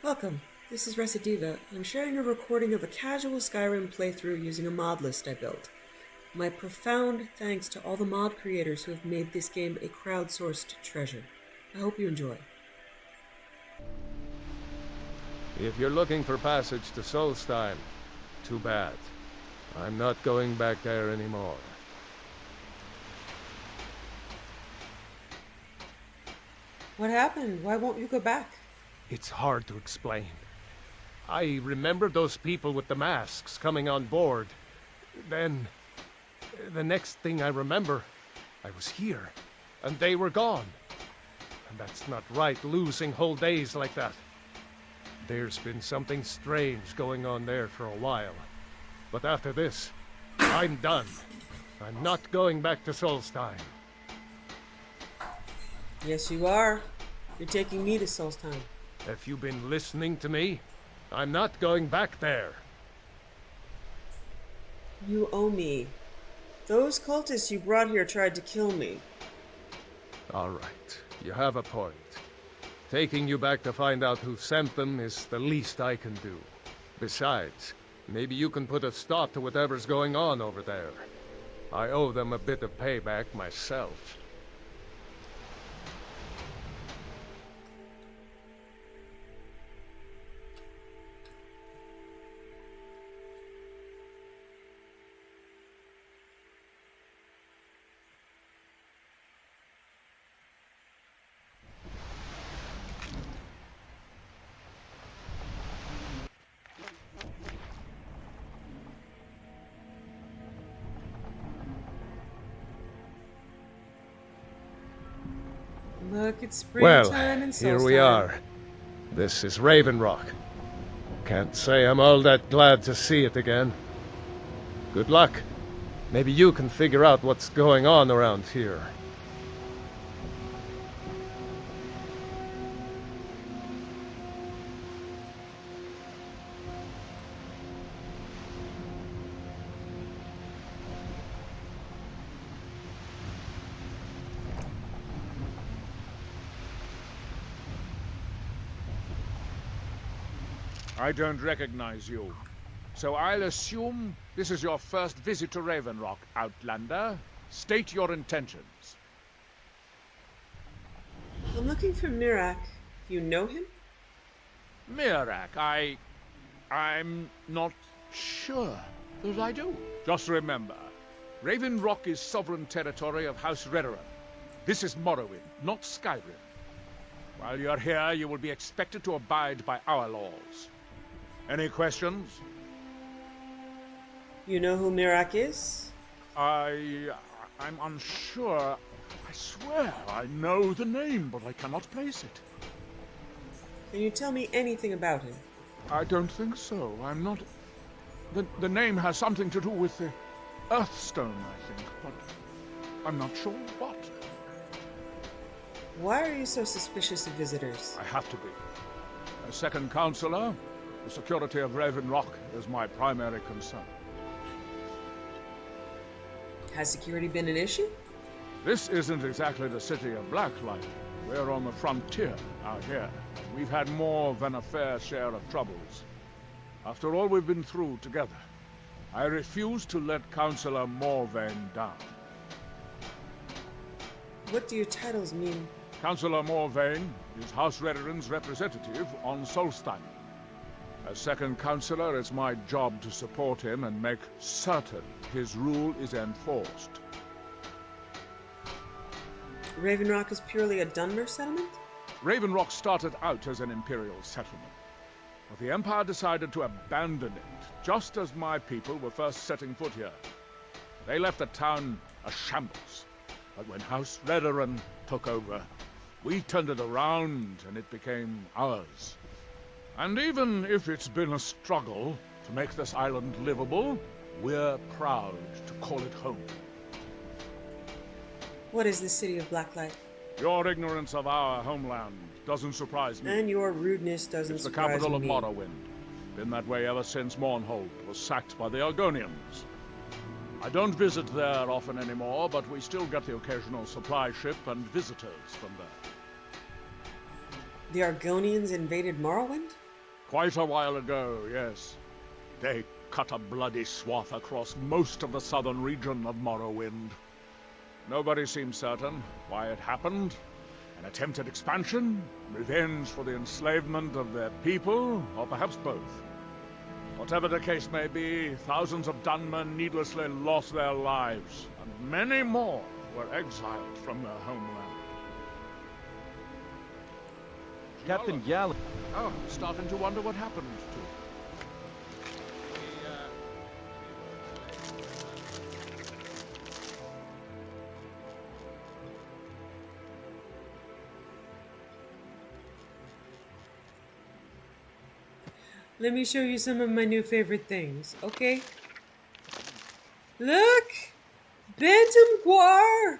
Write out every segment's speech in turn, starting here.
Welcome. This is Recidiva. I'm sharing a recording of a casual Skyrim playthrough using a mod list I built. My profound thanks to all the mod creators who have made this game a crowdsourced treasure. I hope you enjoy. If you're looking for passage to Solstein, too bad. I'm not going back there anymore. What happened? Why won't you go back? It's hard to explain. I remember those people with the masks coming on board. Then, the next thing I remember, I was here, and they were gone. And that's not right, losing whole days like that. There's been something strange going on there for a while. But after this, I'm done. I'm not going back to Solstein. Yes, you are. You're taking me to Solstheim. Have you been listening to me? I'm not going back there. You owe me. Those cultists you brought here tried to kill me. All right, you have a point. Taking you back to find out who sent them is the least I can do. Besides, maybe you can put a stop to whatever's going on over there. I owe them a bit of payback myself. Look, it's Well, springtime in Solstheim. here we are. This is Raven Rock. Can't say I'm all that glad to see it again. Good luck. Maybe you can figure out what's going on around here. I don't recognize you. So I'll assume this is your first visit to Raven Rock, Outlander. State your intentions. I'm looking for Mirak. You know him? Mirak, I'm not sure that I do. Just remember, Raven Rock is sovereign territory of House Redoran. This is Morrowind, not Skyrim. While you're here, you will be expected to abide by our laws. Any questions? You know who Mirak is? I'm unsure. I swear I know the name, but I cannot place it. Can you tell me anything about him? I don't think so. I'm not... The name has something to do with the Earthstone, I think, but I'm not sure what. Why are you so suspicious of visitors? I have to be. As second counselor, the security of Raven Rock is my primary concern. Has security been an issue? This isn't exactly the city of Blacklight. We're on the frontier out here. We've had more than a fair share of troubles. After all we've been through together, I refuse to let Councillor Morvain down. What do your titles mean? Councillor Morvain is House Redoran's representative on Solstein. As second councillor, it's my job to support him and make certain his rule is enforced. Raven Rock is purely a Dunmer settlement? Raven Rock started out as an imperial settlement, but the Empire decided to abandon it just as my people were first setting foot here. They left the town a shambles, but when House Redoran took over, we turned it around and it became ours. And even if it's been a struggle to make this island livable, we're proud to call it home. What is the city of Blacklight? Your ignorance of our homeland doesn't surprise me. And your rudeness doesn't It's the surprise capital of me. Morrowind. Been that way ever since Mournhold was sacked by the Argonians. I don't visit there often anymore, but we still get the occasional supply ship and visitors from there. The Argonians invaded Morrowind? Quite a while ago, yes. They cut a bloody swath across most of the southern region of Morrowind. Nobody seems certain why it happened. An attempted expansion, revenge for the enslavement of their people, or perhaps both. Whatever the case may be, thousands of Dunmen needlessly lost their lives, and many more were exiled from their homeland. Captain Gallon. Oh, starting to wonder what happened to him. Let me show you some of my new favorite things, okay? Look! Bantam guar!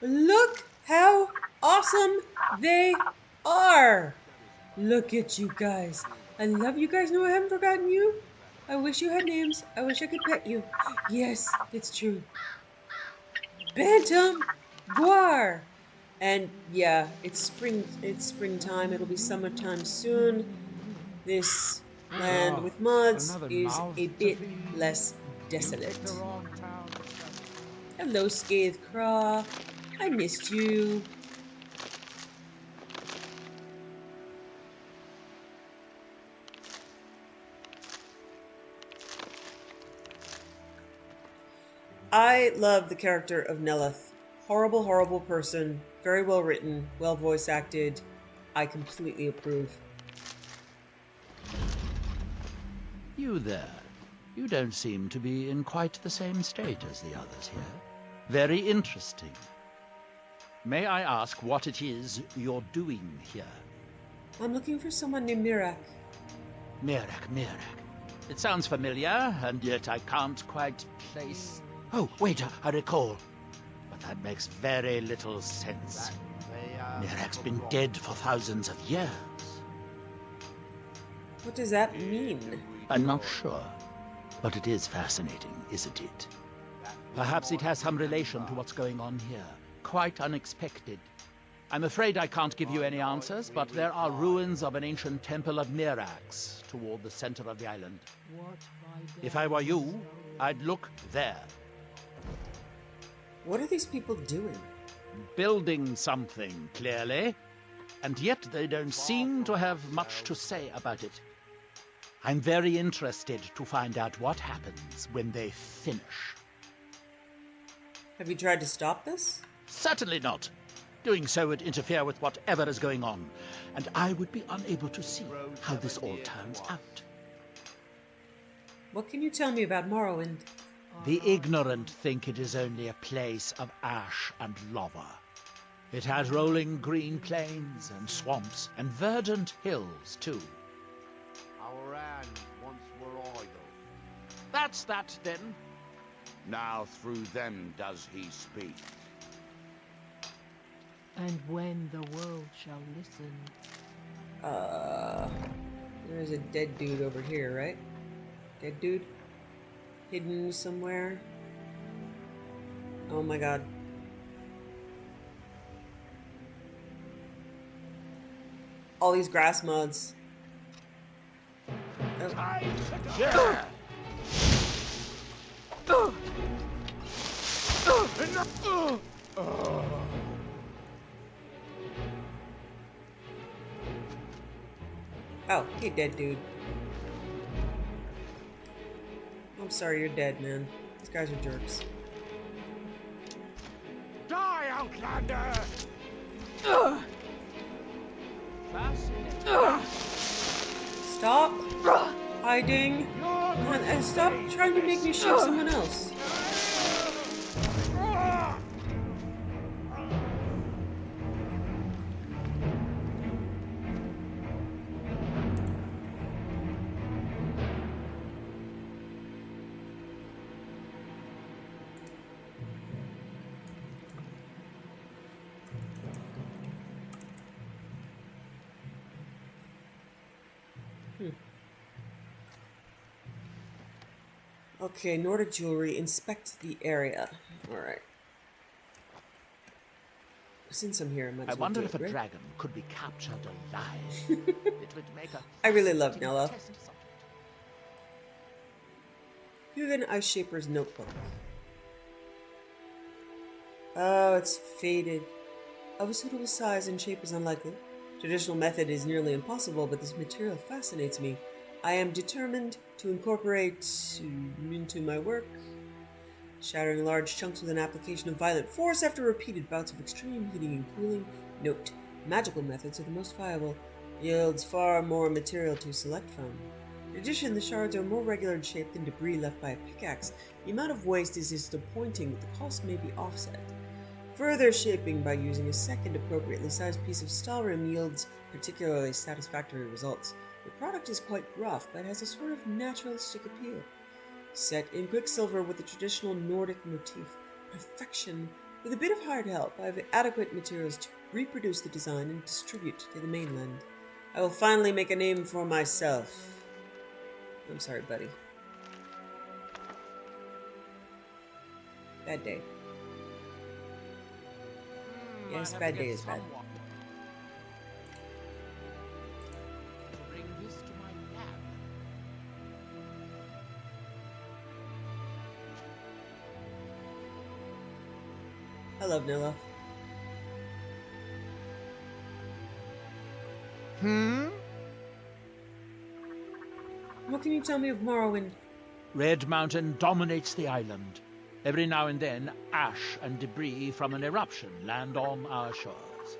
Look how awesome they are! Look at you guys. I love you guys. No, I haven't forgotten you. I wish you had names. I wish I could pet you. Yes, it's true. Bantam guar! And yeah, it's springtime. It'll be summertime soon. This land with mods is a bit less desolate. Hello, Scathed Craw. I missed you. I love the character of Nelith. Horrible, horrible person. Very well written, well voice acted. I completely approve. You there. You don't seem to be in quite the same state as the others here. Very interesting. May I ask what it is you're doing here? I'm looking for someone named Mirak. Mirak. It sounds familiar, and yet I can't quite place... Oh, wait, I recall. But that makes very little sense. Mirak's been dead for thousands of years. What does that mean? I'm not sure, but it is fascinating, isn't it? Perhaps it has some relation to what's going on here. Quite unexpected. I'm afraid I can't give you any answers, but there are ruins of an ancient temple of Mirax toward the center of the island. If I were you, I'd look there. What are these people doing? Building something, clearly. And yet they don't seem to have much to say about it. I'm very interested to find out what happens when they finish. Have you tried to stop this? Certainly not. Doing so would interfere with whatever is going on, and I would be unable to see how this all turns out. What can you tell me about Morrowind? The ignorant think it is only a place of ash and lava. It has rolling green plains and swamps and verdant hills, too. Our hands once were idle. That's that, then. Now through them does he speak. And when the world shall listen. There's a dead dude over here, right? Dead dude? Hidden somewhere? Oh my god. All these grass mods. Oh. Yeah! Oh, hey, dead dude. I'm sorry you're dead, man. These guys are jerks. Die, Outlander! Stop hiding. And stop trying to make me shoot someone else. Okay, Nordic jewelry. Inspect the area. Alright. Since I'm here, I might I as well wonder do if it, a right? dragon could be captured alive. It would make a I really love fascinating Nella. test subject. Kaidan Ice Shaper's notebook. Oh, it's faded. Of a suitable size and shape is unlikely. Traditional method is nearly impossible, but this material fascinates me. I am determined to incorporate into my work, shattering large chunks with an application of violent force after repeated bouts of extreme heating and cooling. Note: magical methods are the most viable. Yields far more material to select from. In addition, the shards are more regular in shape than debris left by a pickaxe. The amount of waste is disappointing, but the cost may be offset. Further shaping by using a second appropriately sized piece of Skyrim yields particularly satisfactory results. The product is quite rough, but has a sort of naturalistic appeal. Set in quicksilver with a traditional Nordic motif. Perfection. With a bit of hard help, I have adequate materials to reproduce the design and distribute to the mainland. I will finally make a name for myself. I'm sorry, buddy. Bad day. Yes, bad day is bad. Bring this to my lab. I love Nilla. What can you tell me of Morrowind? Red Mountain dominates the island. Every now and then, ash and debris from an eruption land on our shores.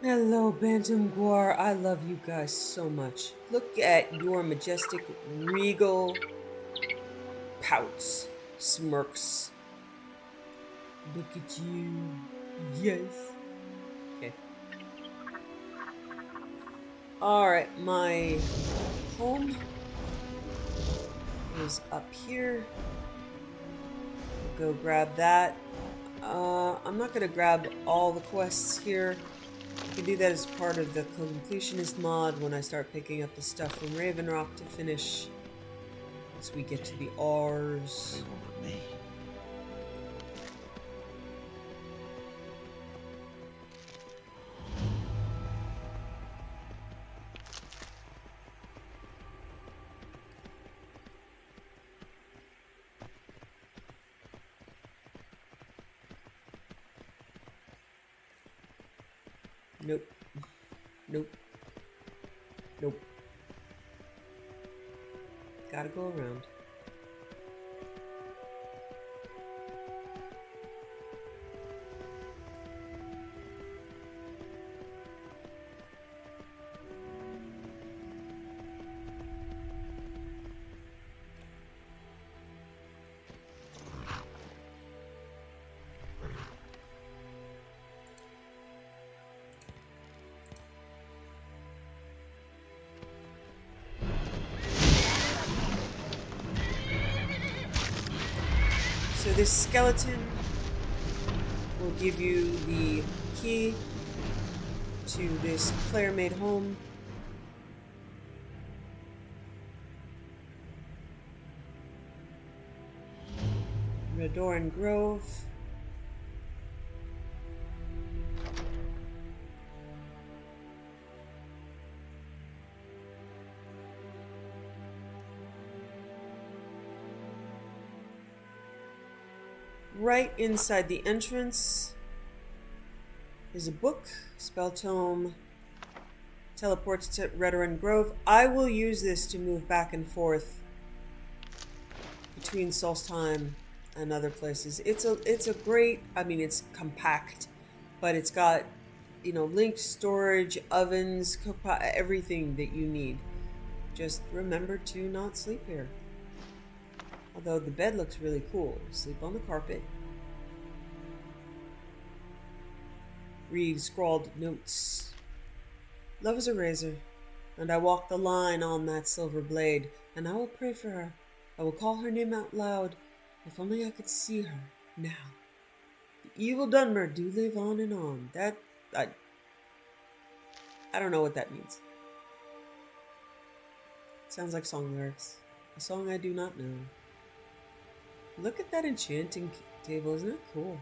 Hello, Bantam Guar. I love you guys so much. Look at your majestic, regal pouts, smirks. Look at you. Yes. Okay. Alright, my home is up here. Go grab that. I'm not gonna grab all the quests here. I can do that as part of the completionist mod when I start picking up the stuff from Raven Rock to finish. Once we get to the R's. They will remain. Nope. Nope. Nope. Gotta go around. So this skeleton will give you the key to this player-made home. Redoran Grove. Right inside the entrance is a book, spell tome, teleports to Redoran Grove. I will use this to move back and forth between Solstheim and other places. It's a great, I mean, it's compact, but it's got, you know, linked storage, ovens, everything that you need. Just remember to not sleep here. Although the bed looks really cool. Sleep on the carpet. Read scrawled notes. Love is a razor, and I walk the line on that silver blade, and I will pray for her. I will call her name out loud. If only I could see her now. The evil Dunmer do live on and on. That I don't know what that means. Sounds like song lyrics. A song I do not know. Look at that enchanting table, isn't it cool?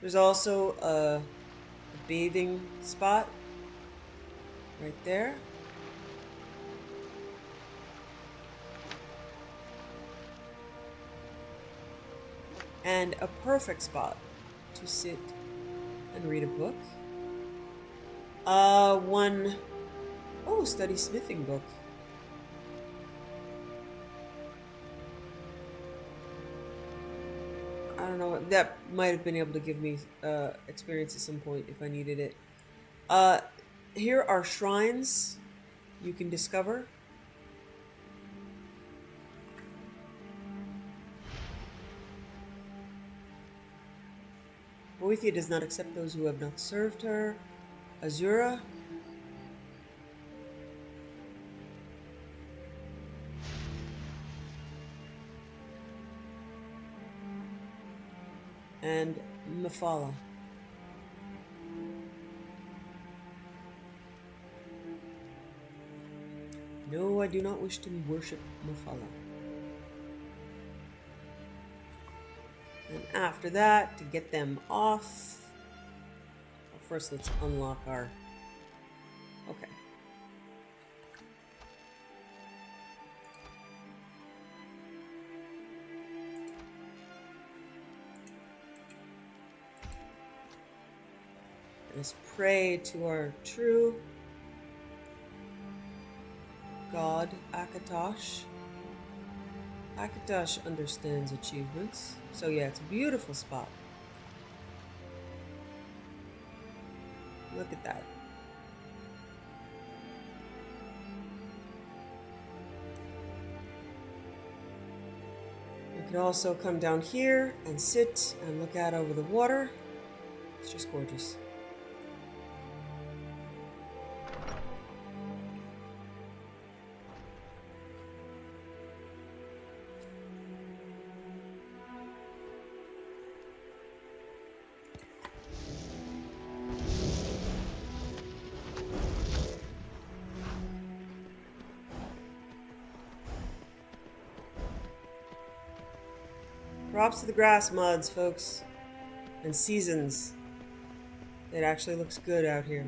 There's also a bathing spot right there. And a perfect spot to sit and read a book. Study smithing book. I don't know, that might have been able to give me experience at some point if I needed it. Here are shrines you can discover. Boethia does not accept those who have not served her. Azura. And Mephala. No, I do not wish to worship Mephala. And after that, to get them off... Well, first, let's unlock our... Okay. Let's pray to our true god, Akatosh. Akatosh understands achievements. So yeah, it's a beautiful spot. Look at that. You can also come down here and sit and look out over the water. It's just gorgeous. Props to the grass mods, folks. And seasons. It actually looks good out here.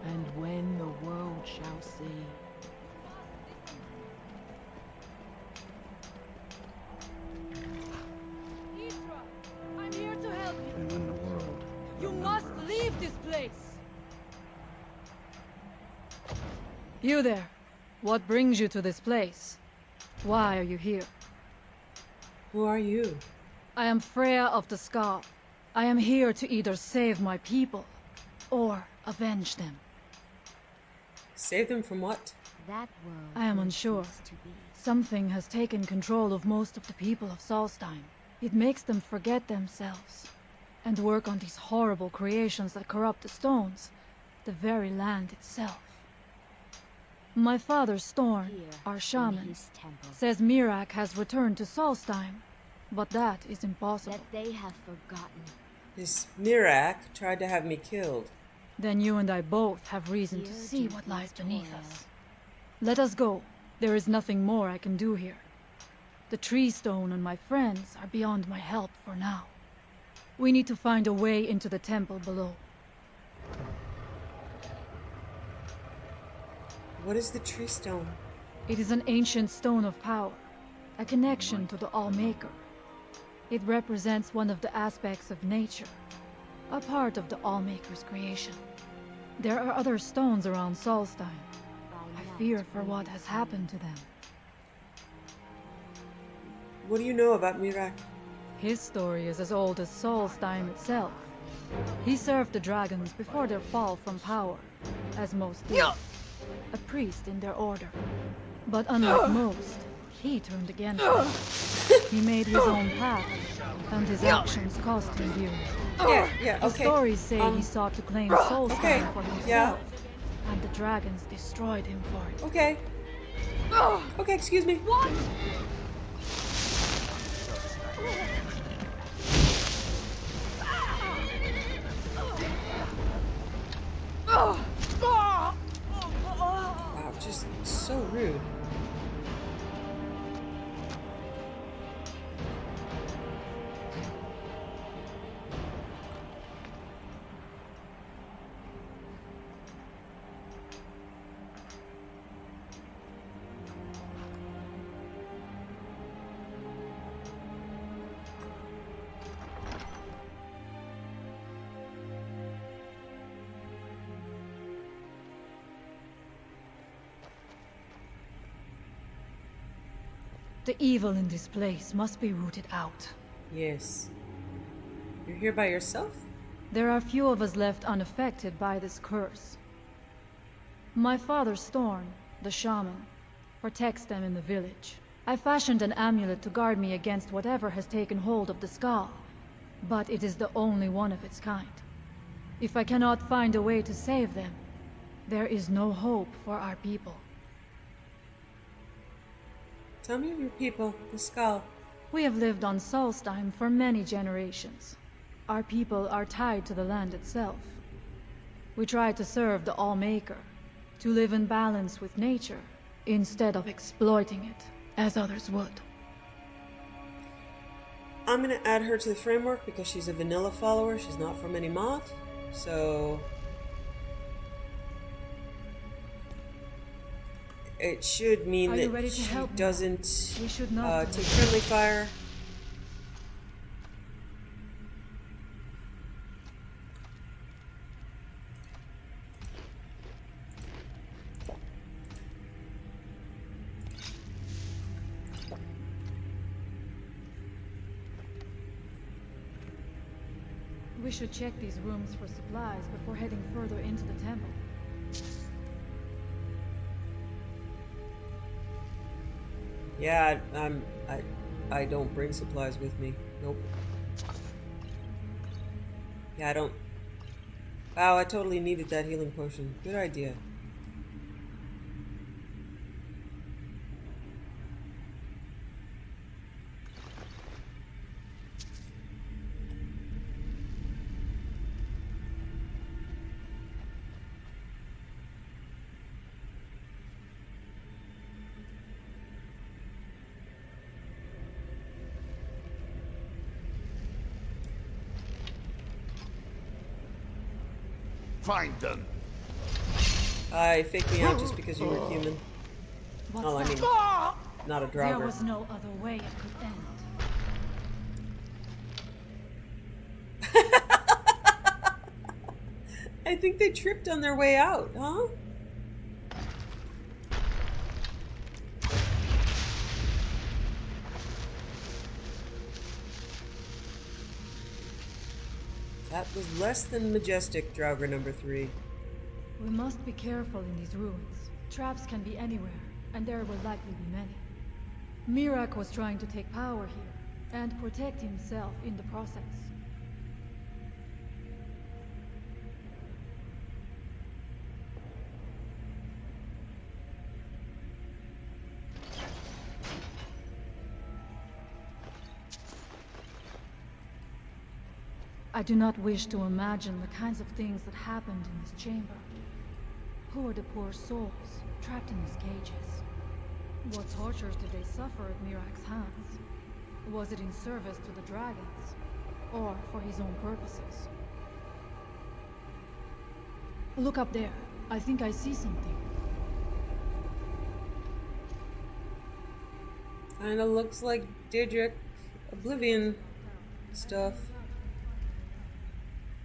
And when the world shall see. Isra, I'm here to help you. And when the world you must leave this place. You there. What brings you to this place? Why are you here? Who are you? I am Freya of the Scar. I am here to either save my people or avenge them. Save them from what? That world I am unsure. to be. Something has taken control of most of the people of Solstheim. It makes them forget themselves and work on these horrible creations that corrupt the stones, the very land itself. My father Storn, Here, our in shaman, his temple, says Mirak has returned to Solstheim, but that is impossible. that they have forgotten. This Mirak tried to have me killed. Then you and I both have reason to Here see do what lies these beneath toil. us. Let us go. There is nothing more I can do here. The tree stone and my friends are beyond my help for now. We need to find a way into the temple below. What is the tree stone? It is an ancient stone of power, a connection to the All-Maker. It represents one of the aspects of nature, a part of the All-Maker's creation. There are other stones around Solstheim. I fear for what has happened to them. What do you know about Mirak? His story is as old as Solstheim itself. He served the dragons before their fall from power, as most did. A priest in their order. But unlike most, he turned against them. He made his own path, and his actions cost him dearly. Yeah, The okay. stories say he sought to claim Solstheim for himself, yeah. and the dragons destroyed him for it. Okay. Okay, excuse me. What? Wow, just so rude. The evil in this place must be rooted out. Yes. You're here by yourself? There are few of us left unaffected by this curse. My father Storm, the shaman, protects them in the village. I fashioned an amulet to guard me against whatever has taken hold of the skull, but it is the only one of its kind. If I cannot find a way to save them, there is no hope for our people. Tell me of your people, the skull. We have lived on Solstheim for many generations. Our people are tied to the land itself. We try to serve the All-Maker, to live in balance with nature, instead of exploiting it, as others would. I'm gonna add her to the framework because she's a vanilla follower. She's not from any mod, so it should mean that she doesn't We should not take friendly fire. We should check these rooms for supplies before heading further into the temple. Yeah, I don't bring supplies with me. Nope. Yeah, I don't. Wow, I totally needed that healing potion. Good idea. Find them. I faked me out just because you were human. What's Oh, I that? mean, not a There Draugr. was no other way it could end. I think they tripped on their way out, huh? That was less than majestic, Draugr number 3. We must be careful in these ruins. Traps can be anywhere, and there will likely be many. Mirak was trying to take power here, and protect himself in the process. I do not wish to imagine the kinds of things that happened in this chamber. Who are the poor souls trapped in these cages? What tortures did they suffer at Mirak's hands? Was it in service to the dragons, or for his own purposes? Look up there. I think I see something. Kinda looks like Daedric Oblivion stuff.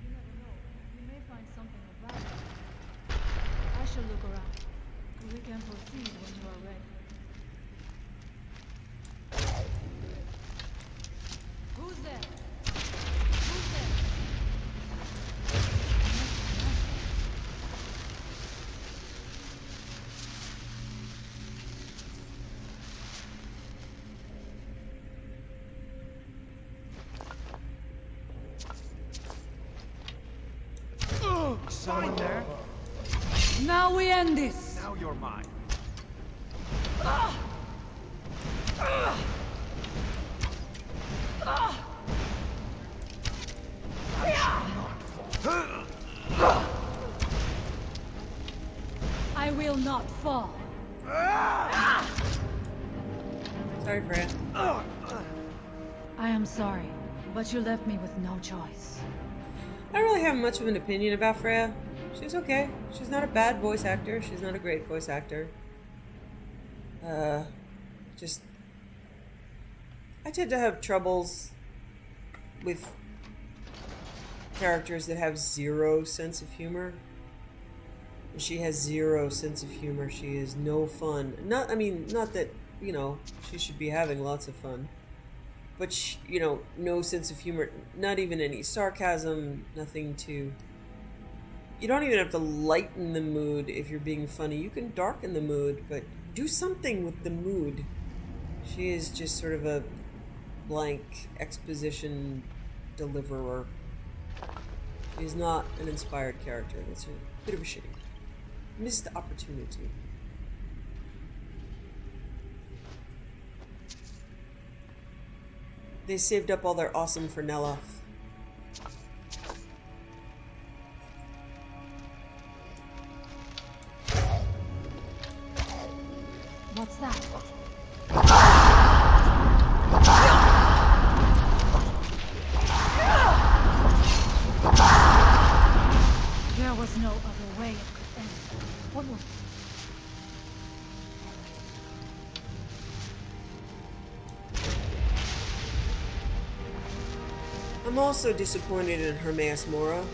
You never know. You may find something of value. I shall look around. We can proceed when you are ready. Who's there? Who's there? Someone there? Now we end this! Now you're mine. I will not fall. Sorry, Freya. I am sorry, but you left me with no choice. I don't really have much of an opinion about Freya. She's okay. She's not a bad voice actor. She's not a great voice actor. Just... I tend to have troubles with characters that have zero sense of humor. She has zero sense of humor. She is no fun. Not that, you know, she should be having lots of fun. But, you know, no sense of humor. Not even any sarcasm. Nothing to... You don't even have to lighten the mood if you're being funny. You can darken the mood, but do something with the mood. She is just sort of a blank exposition deliverer. She's not an inspired character. That's a bit of a shame. Missed opportunity. They saved up all their awesome for Neloth. What's that? There was no other way it could end. What was... I'm also disappointed in Hermaeus Mora.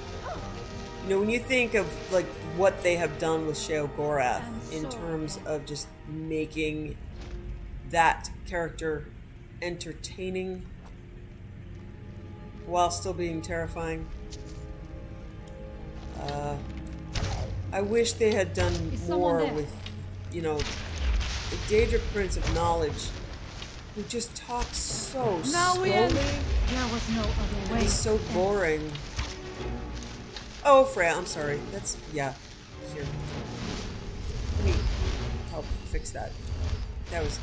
You know, when you think of like what they have done with Sheogorath in terms of just making that character entertaining while still being terrifying, I wish they had done more with, you know, the Daedric Prince of Knowledge, who just talks so slowly. There was no other way. He's so boring. Oh, Freya, I'm sorry. That's, yeah. Here. Let me help fix that. That was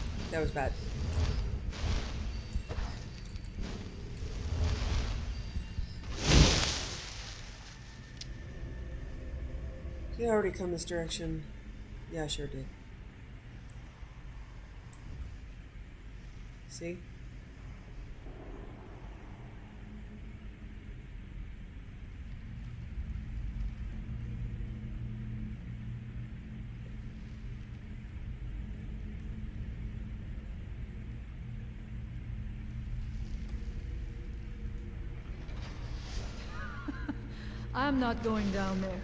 bad. Did I already come this direction? Yeah, I sure did. See? I'm not going down there.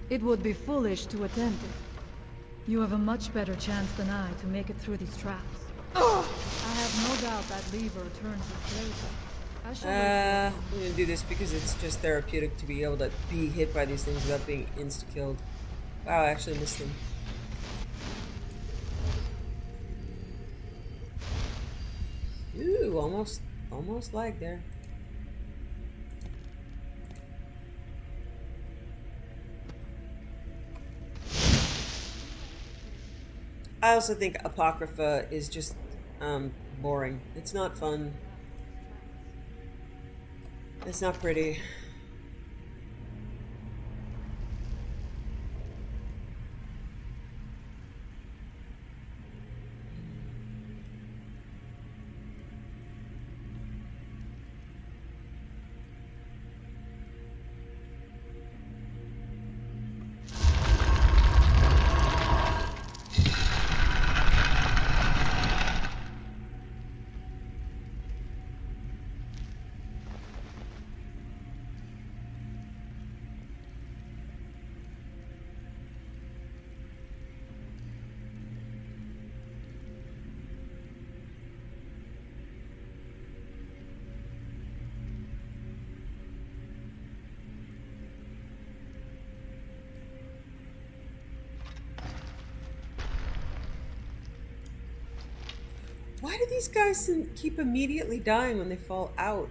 It would be foolish to attempt it. You have a much better chance than I to make it through these traps. I have no doubt that lever turns its laser. I shall I'm gonna do this because it's just therapeutic to be able to be hit by these things without being insta-killed. Wow, I actually missed them. Ooh, almost lagged there. I also think Apocrypha is just boring. It's not fun. It's not pretty. Why do these guys keep immediately dying when they fall out?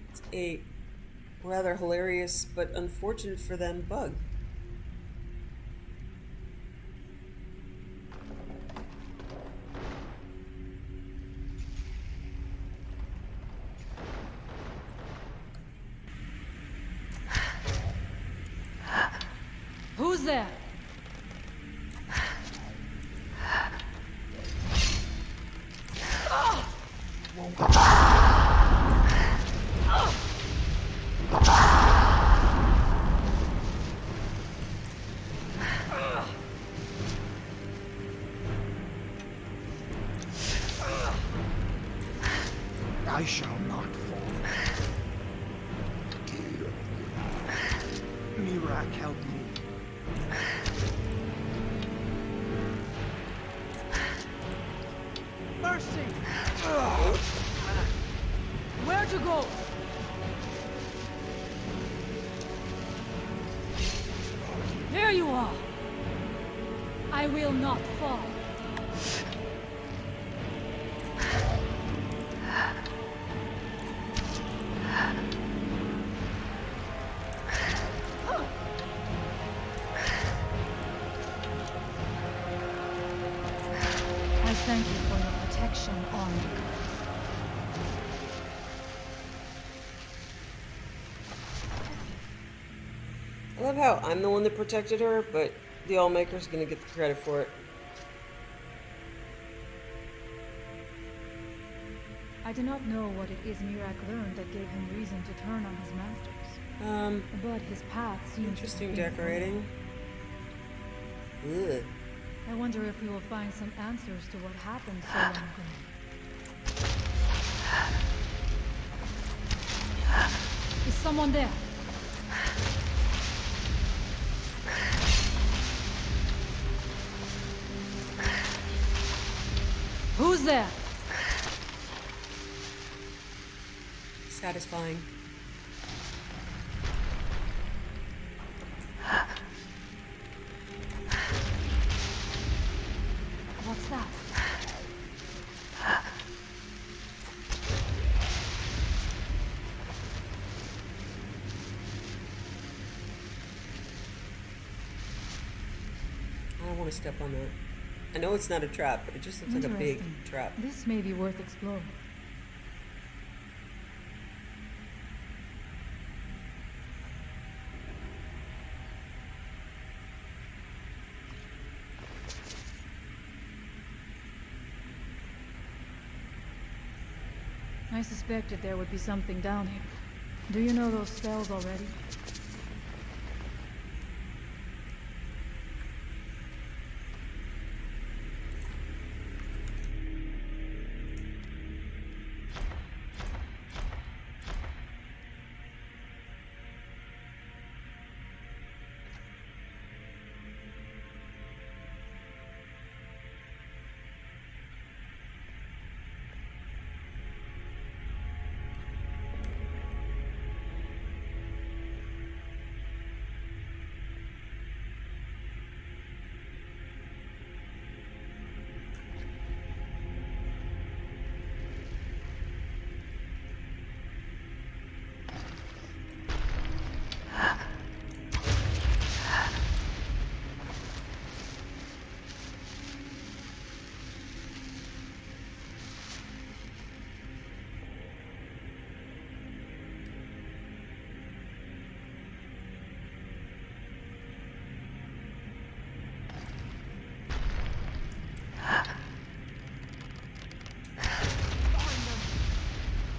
It's a rather hilarious but unfortunate for them bug. Who's there? I shall not fall. Mirak, help me. Mercy! Where to go? Here you are. I will not fall. I thank you for your protection, Arnica. I love how I'm the one that protected her, but the Allmaker's gonna get the credit for it. I do not know what it is Mirak learned that gave him reason to turn on his masters. But his path seems Interesting decorating. Ugh. I wonder if we will find some answers to what happened so long ago. Is someone there? Who's there? Satisfying. What's that? I don't want to step on that. I know it's not a trap, but it just looks like a big Interesting. trap. This may be worth exploring. I suspected there would be something down here. Do you know those spells already?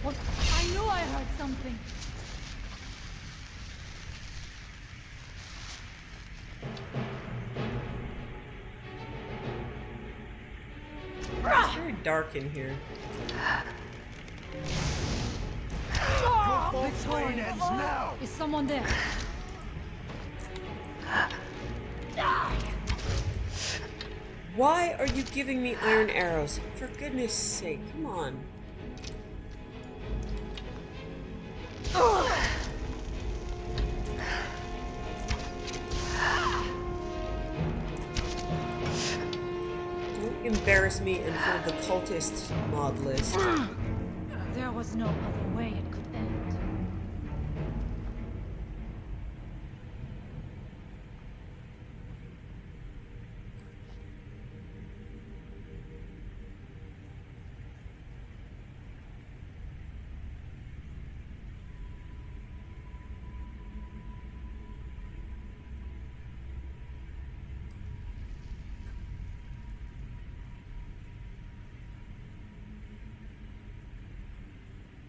What? I knew I heard something. It's very dark in here. Victoria, now. is someone there? Why are you giving me iron arrows? For goodness sake, come on. embarrass me in front of the cultist mod list. There was no other way it could end.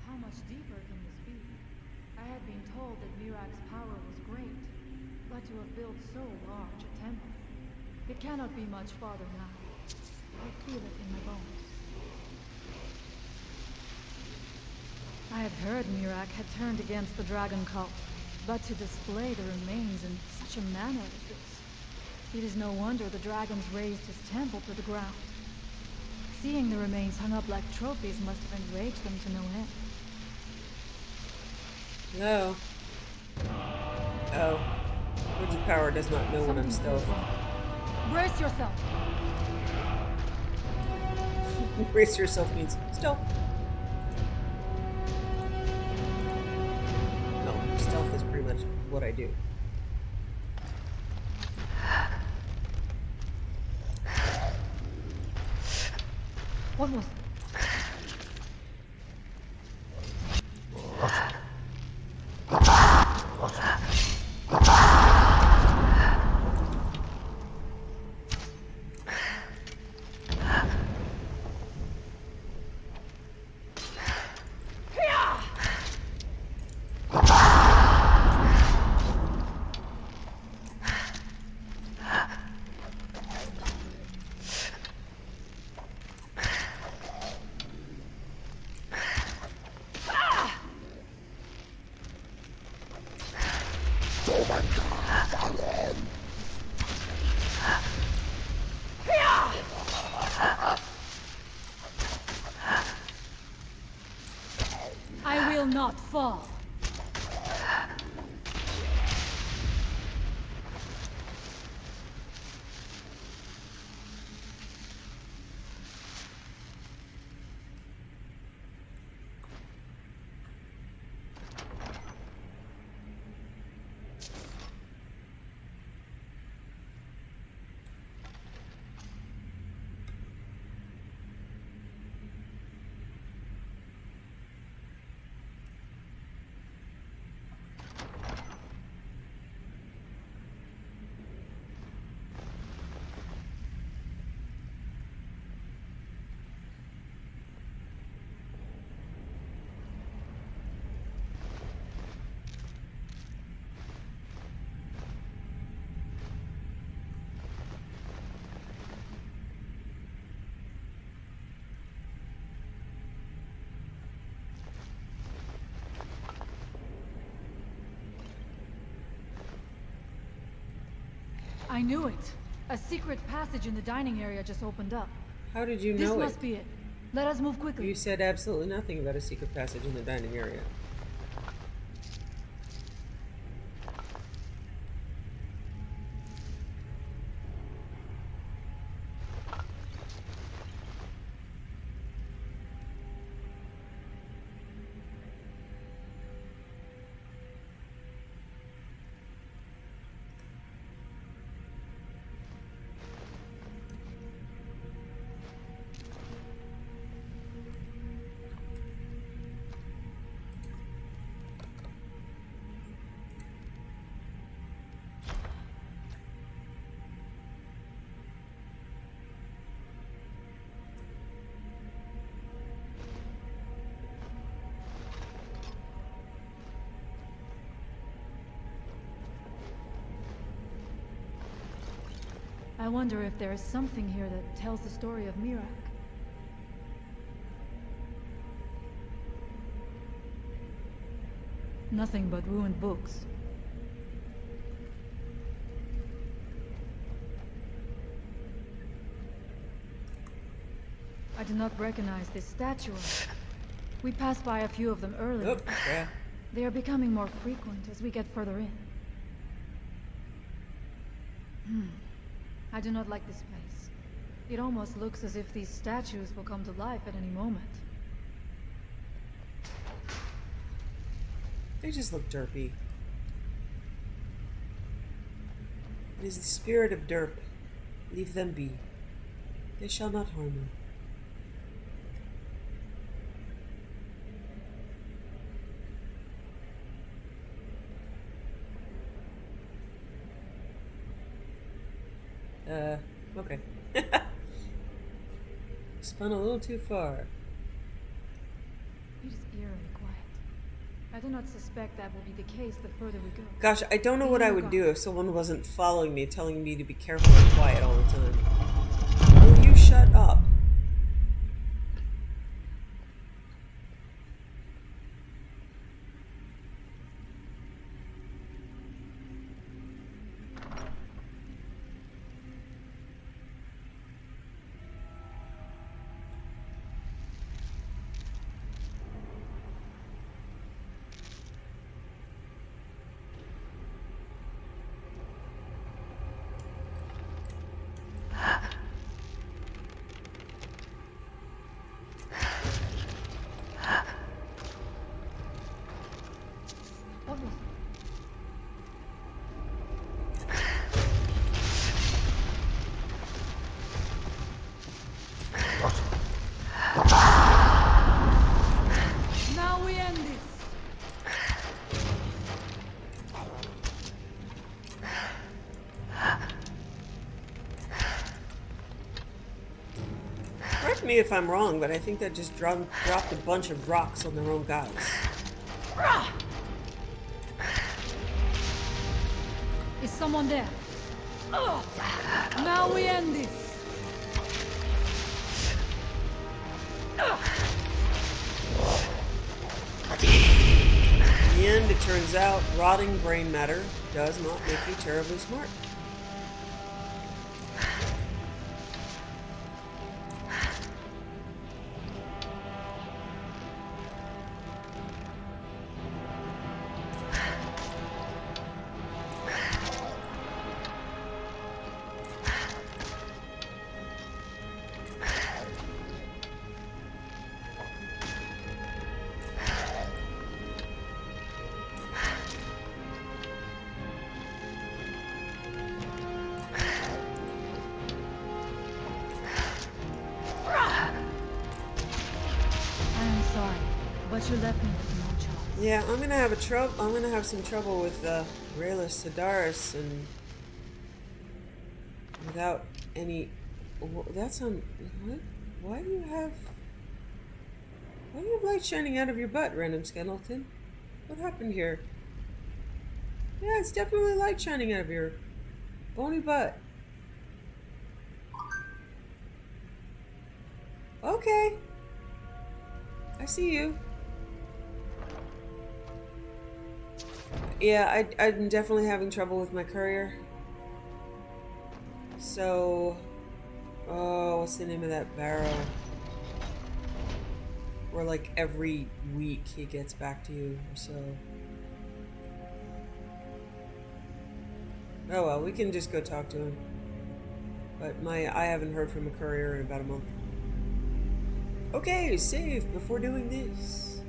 How much deeper can this be? I had been told that Mirak's power was great, but to have built so large a temple, it cannot be much farther now. I feel it in my bones. I had heard Mirak had turned against the dragon cult, but to display the remains in such a manner as this, it is no wonder the dragons razed his temple to the ground. Seeing the remains hung up like trophies must have enraged them to no end. No. Oh. Words of Power does not know when I'm stealth. Brace yourself! Brace yourself means stealth. No, stealth is pretty much what I do. What was... I will not fall. I knew it. A secret passage in the dining area just opened up. How did you This know must it? be it. Let us move quickly. You said absolutely nothing about a secret passage in the dining area. I wonder if there is something here that tells the story of Mirak. Nothing but ruined books. I do not recognize this statue. We passed by a few of them earlier. Oh, yeah. They are becoming more frequent as we get further in. I do not like this place. It almost looks as if these statues will come to life at any moment. They just look derpy. It is the spirit of derp. Leave them be. They shall not harm you. Okay. Spun a little too far. It is eerily quiet. I do not suspect that will be the case the further we go. Gosh, I don't know what I would do if someone wasn't following me, telling me to be careful and quiet all the time. Will you shut up? What was it? Now we end this. Correct me if I'm wrong, but I think that just dropped a bunch of rocks on their own guys. Is someone there? Now we end this. In the end, it turns out rotting brain matter does not make you terribly smart. But you left me with no choice. Yeah, I'm gonna have some trouble with Raylus Sedaris and without any. That's on. What? Why do you have light shining out of your butt, random skeleton? What happened here? Yeah, it's definitely light shining out of your bony butt. Okay. I see you. Yeah, I'm definitely having trouble with my courier. So, oh, what's the name of that barrow? Where like every week he gets back to you or so. Oh well, we can just go talk to him. But I haven't heard from a courier in about a month. Okay, save before doing this.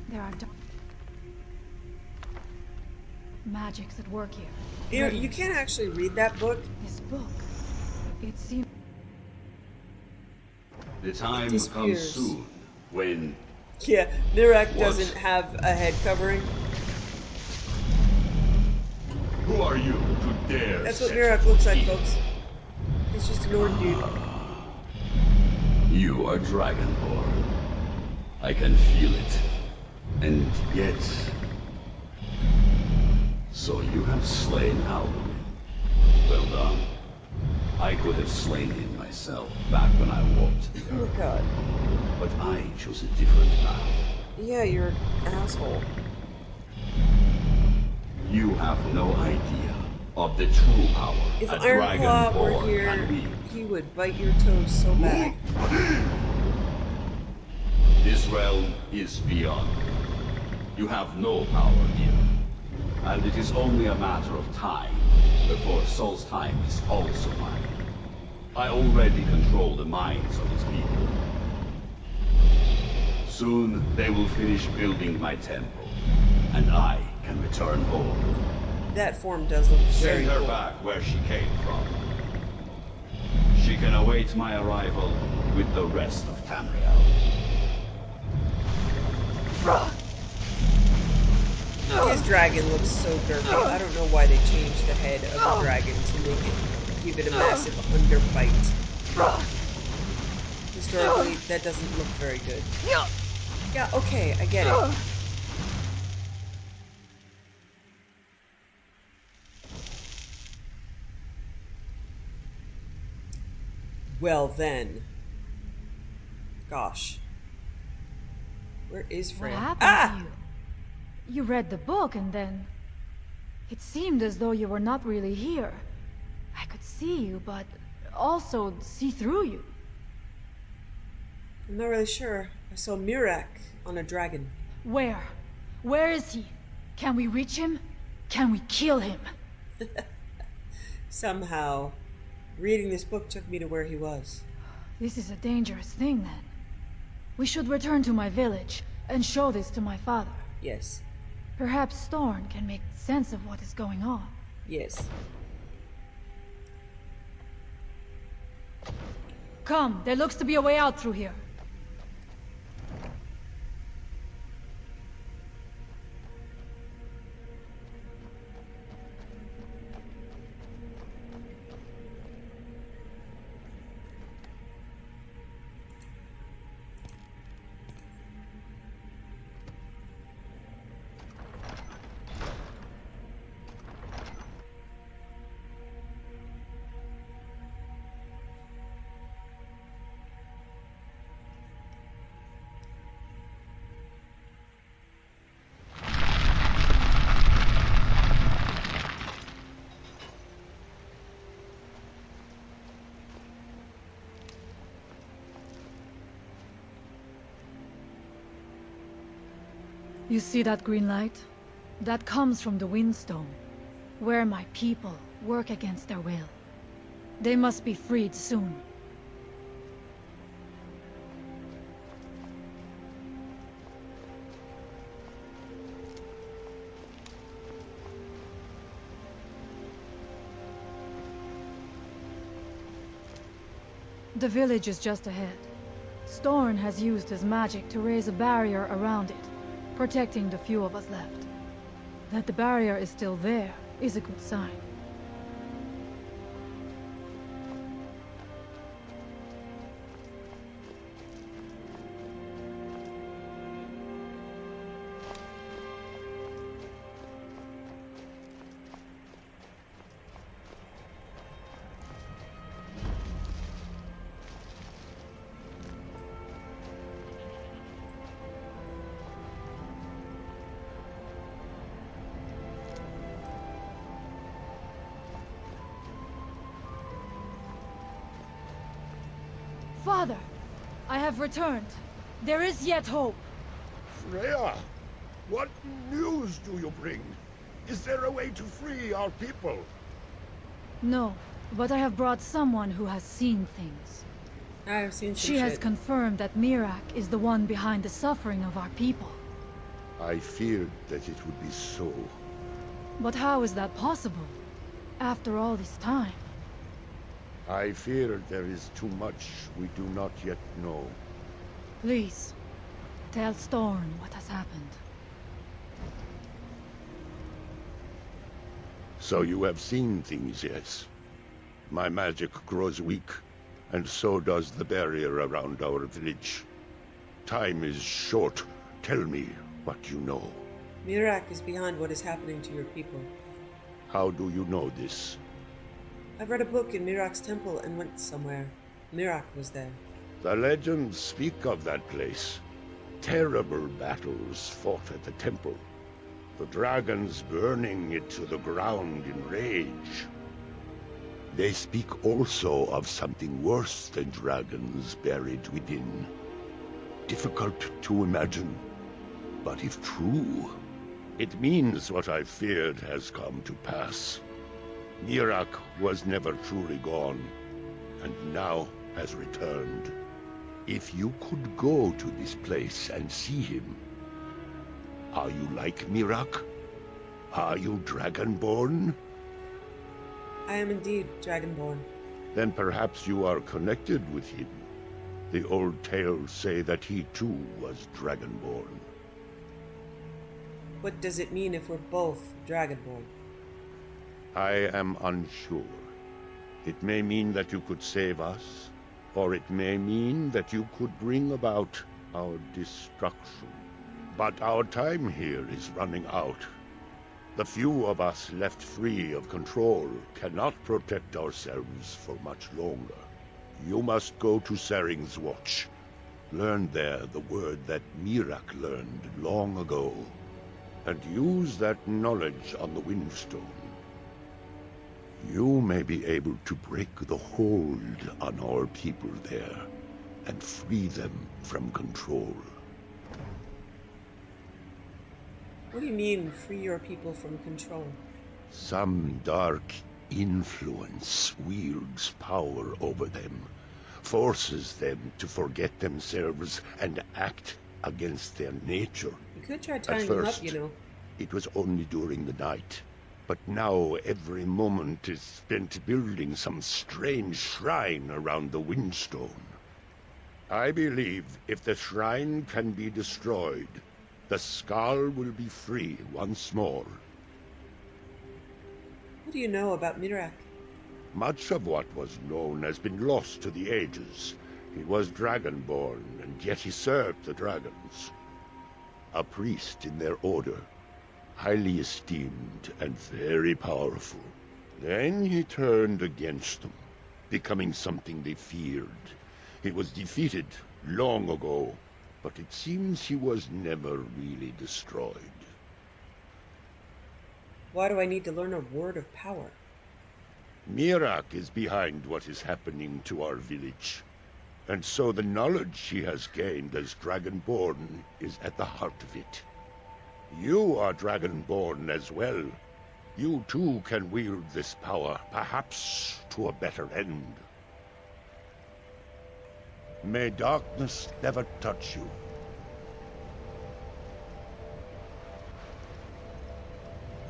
There are magics at work here. You know, you can't actually read that book. This book, it seems. The time comes soon when... Yeah, Nirak doesn't have a head covering. Who are you to dare? That's what Nirak looks like, folks. He's just an old dude. You are Dragonborn. I can feel it. And yet... So you have slain Alvin. Well done. I could have slain him myself back when I walked the Oh my god. But I chose a different path. Yeah, you're an asshole. You have no idea of the true power If a Ironclaw were Dragonborn here, can wield. he would bite your toes so bad. This realm is beyond. You have no power here, and it is only a matter of time before Solstheim is also mine. I already control the minds of its people. Soon they will finish building my temple, and I can return home. That form does look very Send her cool. back where she came from. She can await my arrival with the rest of Tamriel. His dragon looks so derpy. I don't know why they changed the head of the dragon to make it give it a massive underbite. Historically, that doesn't look very good. Yeah, okay, I get it. Well then. Gosh. Where is What Freya? happened to you? You read the book and then... It seemed as though you were not really here. I could see you, but also see through you. I'm not really sure. I saw Mirak on a dragon. Where? Where is he? Can we reach him? Can we kill him? Somehow, reading this book took me to where he was. This is a dangerous thing then. We should return to my village and show this to my father. Yes. Perhaps Storn can make sense of what is going on. Yes. Come, there looks to be a way out through here. You see that green light? That comes from the Windstone, where my people work against their will. They must be freed soon. The village is just ahead. Storn has used his magic to raise a barrier around it, protecting the few of us left. That the barrier is still there is a good sign. Father, I have returned. There is yet hope. Freya, what news do you bring? Is there a way to free our people? No, but I have brought someone who has seen things. I have seen some She has shit. confirmed that Mirak is the one behind the suffering of our people. I feared that it would be so. But how is that possible? After all this time? I fear there is too much we do not yet know. Please, tell Storn what has happened. So you have seen things, yes? My magic grows weak, and so does the barrier around our village. Time is short. Tell me what you know. Mirak is behind what is happening to your people. How do you know this? I've read a book in Mirak's temple and went somewhere. Mirak was there. The legends speak of that place. Terrible battles fought at the temple. the dragons burning it to the ground in rage. They speak also of something worse than dragons buried within. Difficult to imagine, but if true, it means what I feared has come to pass. Mirak was never truly gone, and now has returned. If you could go to this place and see him, are you like Mirak? Are you Dragonborn? I am indeed Dragonborn. Then perhaps you are connected with him. The old tales say that he too was Dragonborn. What does it mean if we're both Dragonborn? I am unsure. It may mean that you could save us, or it may mean that you could bring about our destruction. But our time here is running out. The few of us left free of control cannot protect ourselves for much longer. You must go to Saring's Watch. Learn there the word that Mirak learned long ago, and use that knowledge on the Windstone. You may be able to break the hold on our people there, and free them from control. What do you mean, free your people from control? Some dark influence wields power over them, forces them to forget themselves and act against their nature. You could try At tying them up, first, you know. it was only during the night. But now every moment is spent building some strange shrine around the Windstone. I believe if the shrine can be destroyed, the Skull will be free once more. What do you know about Mirak? Much of what was known has been lost to the ages. He was Dragonborn, and yet he served the dragons. A priest in their order, highly esteemed and very powerful. Then he turned against them, becoming something they feared. He was defeated long ago, but it seems he was never really destroyed. Why do I need to learn a word of power? Mirak is behind what is happening to our village, and so the knowledge he has gained as Dragonborn is at the heart of it. You are Dragonborn as well. You too can wield this power, perhaps to a better end. May darkness never touch you.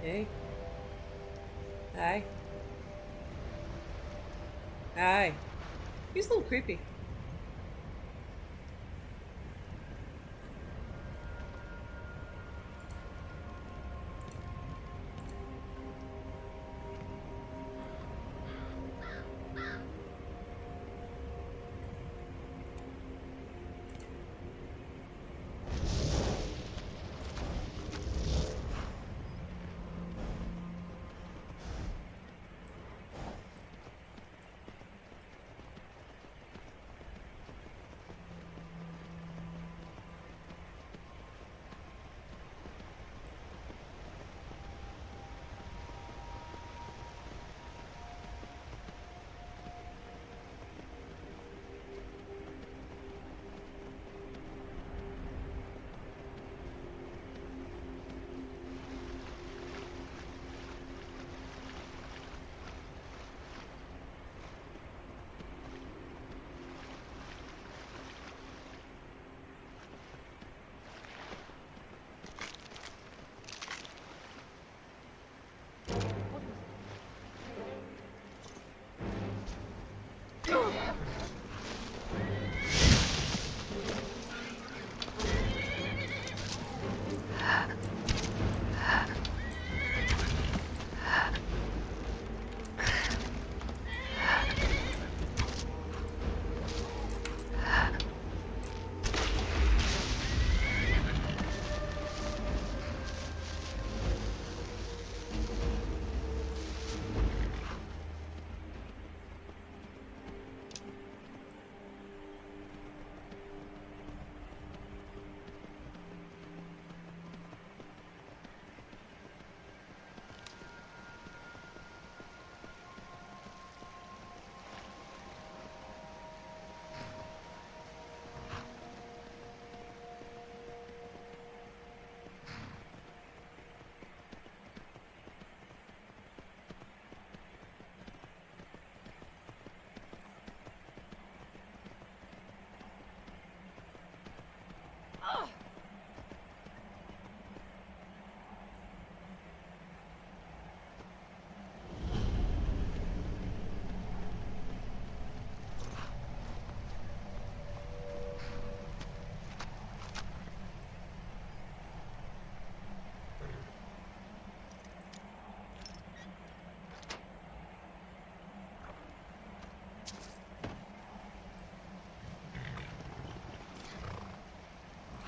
Hey? Hi? Hi. He's a little creepy.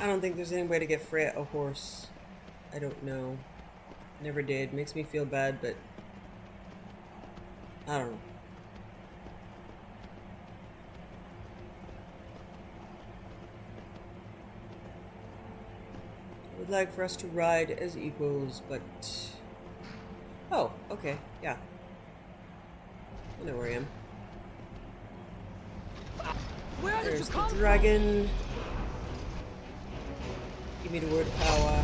I don't think there's any way to get Freya a horse. I don't know. Never did. Makes me feel bad, but I don't know. I would like for us to ride as equals, but... Oh, okay, yeah. I know where I am. There's the dragon. Give me the word power.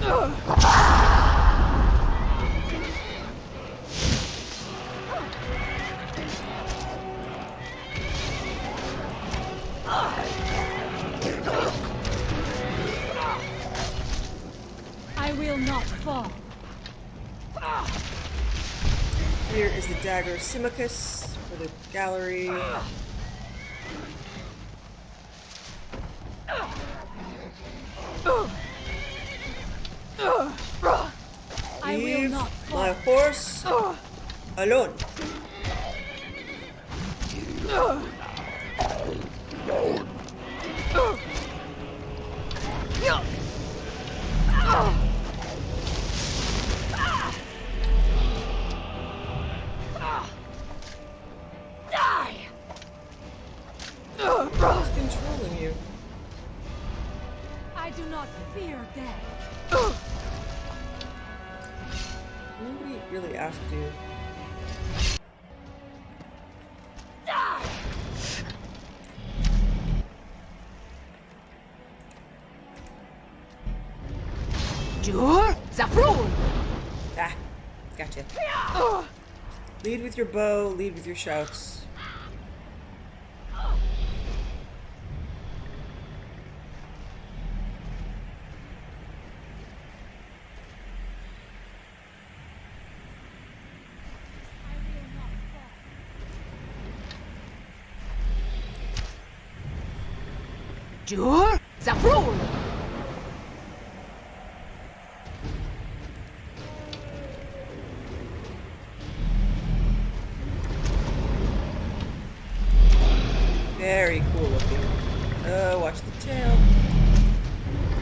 I will not fall. Here is the dagger of Symmachus for the gallery. I will not fall. My horse alone. Who's controlling you? I do not fear death. Nobody really asked you. Jur Zafrul. Ah, gotcha. Lead with your bow, lead with your shouts. Jur Zafrul. Very cool looking. Watch the tail.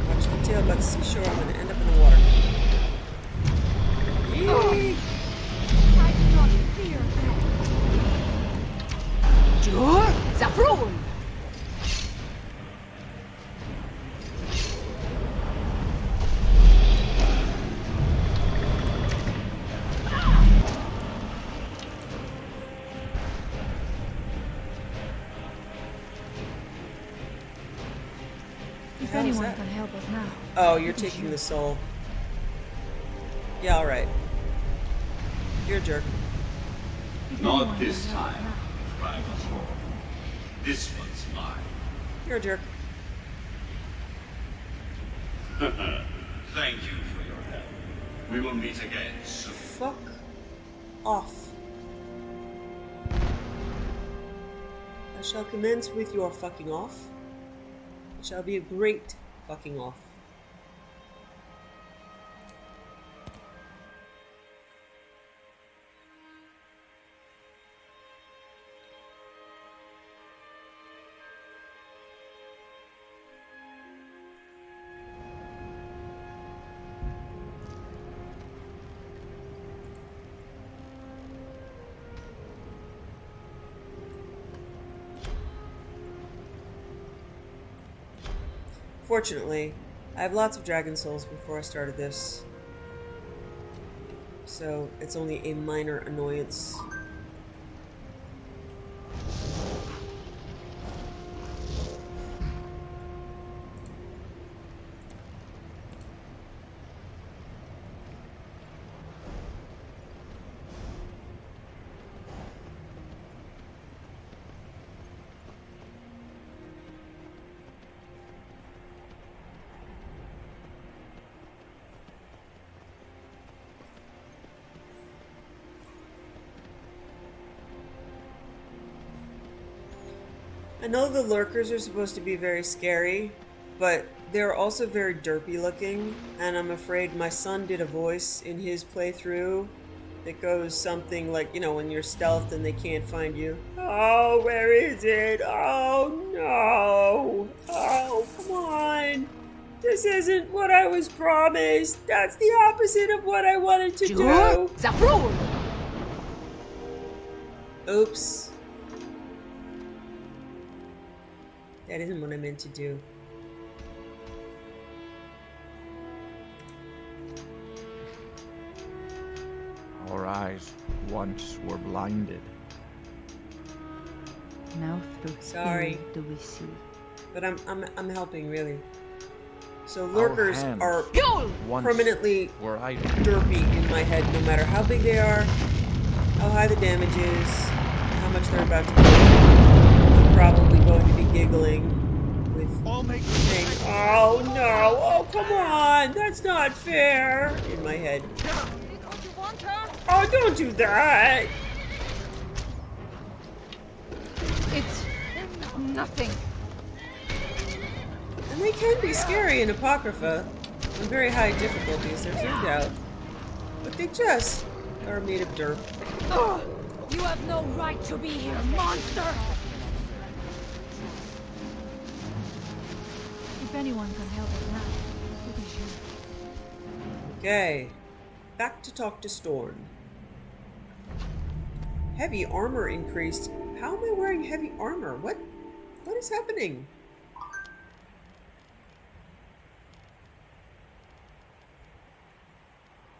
Watch the tail by the seashore. I'm gonna end up in the water. Yee! I do not fear death. Jur Zafrul. If How is anyone that? can help us now. Oh, you're taking the soul. Yeah, alright. You're a jerk. Not this time, Dragonborn. This one's mine. You're a jerk. Thank you for your help. We will meet again soon. Fuck off. I shall commence with your fucking off. It shall be a great fucking off. Fortunately, I have lots of dragon souls before I started this, so it's only a minor annoyance. I know the lurkers are supposed to be very scary, but they're also very derpy looking, and I'm afraid my son did a voice in his playthrough that goes something like, you know, when you're stealthed and they can't find you. Oh, where is it? Oh, no. Oh, come on. This isn't what I was promised. That's the opposite of what I wanted to do. Oops. That isn't what I meant to do. Our eyes once were blinded. Now through Sorry. him do we see. But I'm helping, really. So lurkers hands are once permanently were idle. derpy in my head, no matter how big they are, how high the damage is, how much they're about to kill. I'm probably going to be giggling with saying, "Oh no! Oh come on! That's not fair!" in my head. Oh, don't do that! It's nothing. And they can be scary in Apocrypha on very high difficulties, there's no doubt. But they just are made of dirt. Ugh! You have no right to be here, monster! If anyone can help us now, it is you. Okay, back to talk to Storm. Heavy armor increased. How am I wearing heavy armor? What is happening?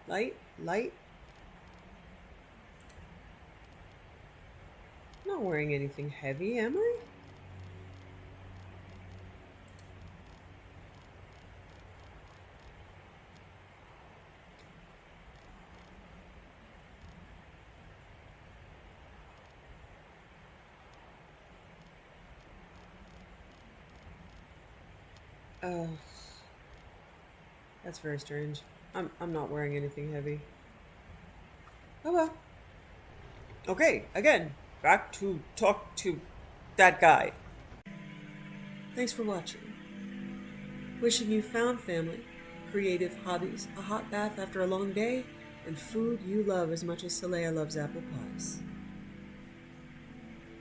Light? I'm not wearing anything heavy, am I? Oh, that's very strange. I'm not wearing anything heavy. Oh well. Okay, again, back to talk to that guy. Thanks for watching. Wishing you found family, creative hobbies, a hot bath after a long day, and food you love as much as Saleya loves apple pies.